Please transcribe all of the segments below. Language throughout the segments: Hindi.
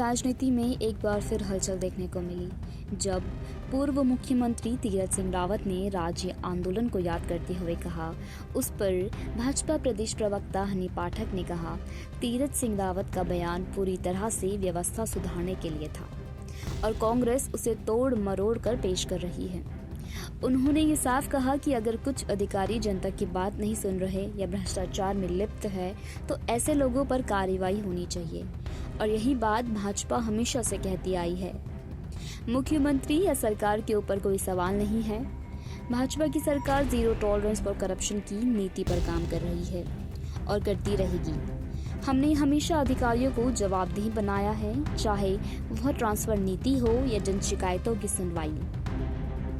राजनीति में एक बार फिर हलचल देखने को मिली जब पूर्व मुख्यमंत्री तीरथ सिंह रावत ने राज्य आंदोलन को याद करते हुए कहा। उस पर भाजपा प्रदेश प्रवक्ता हनी पाठक ने कहा, तीरथ सिंह रावत का बयान पूरी तरह से व्यवस्था सुधारने के लिए था और कांग्रेस उसे तोड़ मरोड़ कर पेश कर रही है। उन्होंने ये साफ कहा कि अगर कुछ अधिकारी जनता की बात नहीं सुन रहे या भ्रष्टाचार में लिप्त है तो ऐसे लोगों पर कार्रवाई होनी चाहिए और यही बात भाजपा हमेशा से कहती आई है। मुख्यमंत्री या सरकार के ऊपर कोई सवाल नहीं है। भाजपा की सरकार जीरो टॉलरेंस फॉर करप्शन की नीति पर काम कर रही है और करती रहेगी। हमने हमेशा अधिकारियों को जवाबदेह बनाया है, चाहे वह ट्रांसफर नीति हो या जन शिकायतों की सुनवाई।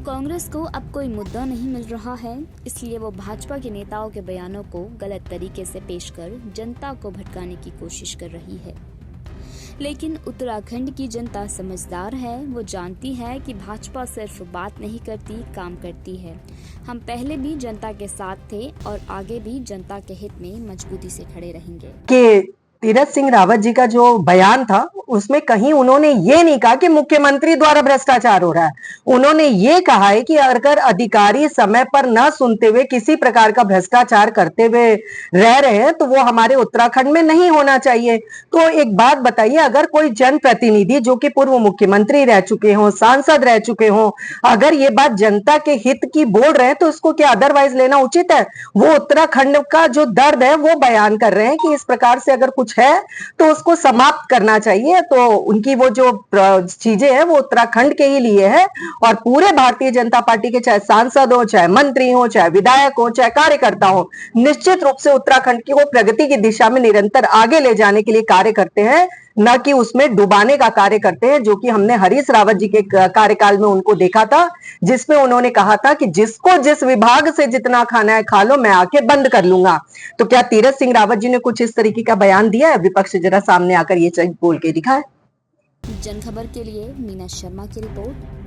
कांग्रेस को अब कोई मुद्दा नहीं मिल रहा है, इसलिए वो भाजपा के नेताओं के बयानों को गलत तरीके से पेश कर जनता को भटकाने की कोशिश कर रही है। लेकिन उत्तराखंड की जनता समझदार है, वो जानती है कि भाजपा सिर्फ बात नहीं करती, काम करती है। हम पहले भी जनता के साथ थे और आगे भी जनता के हित में मजबूती से खड़े रहेंगे। कि तीरथ सिंह रावत जी का जो बयान था उसमें कहीं उन्होंने ये नहीं कहा कि मुख्यमंत्री द्वारा भ्रष्टाचार हो रहा है। उन्होंने ये कहा है कि अगर अधिकारी समय पर न सुनते हुए किसी प्रकार का भ्रष्टाचार करते हुए रह रहे हैं तो वो हमारे उत्तराखंड में नहीं होना चाहिए। तो एक बात बताइए, अगर कोई जनप्रतिनिधि जो कि पूर्व मुख्यमंत्री रह चुके हों, सांसद रह चुके हों, अगर ये बात जनता के हित की बोल रहे हैं तो इसको क्या अदरवाइज लेना उचित है? वो उत्तराखंड का जो दर्द है वो बयान कर रहे हैं कि इस प्रकार से अगर कुछ है तो उसको समाप्त करना चाहिए। तो उनकी वो जो चीजें हैं वो उत्तराखंड के ही लिए है और पूरे भारतीय जनता पार्टी के चाहे सांसद हो, चाहे मंत्री हो, चाहे विधायक हो, चाहे कार्यकर्ता हो, निश्चित रूप से उत्तराखंड की वो प्रगति की दिशा में निरंतर आगे ले जाने के लिए कार्य करते हैं, न कि उसमें डुबाने का कार्य करते हैं, जो कि हमने हरीश रावत जी के कार्यकाल में उनको देखा था, जिसमें उन्होंने कहा था कि जिसको जिस विभाग से जितना खाना है खा लो, मैं आके बंद कर लूंगा। तो क्या तीरथ सिंह रावत जी ने कुछ इस तरीके का बयान दिया है? विपक्ष जरा सामने आकर ये चीज बोल के दिखाए। जनखबर के लिए मीना शर्मा की रिपोर्ट।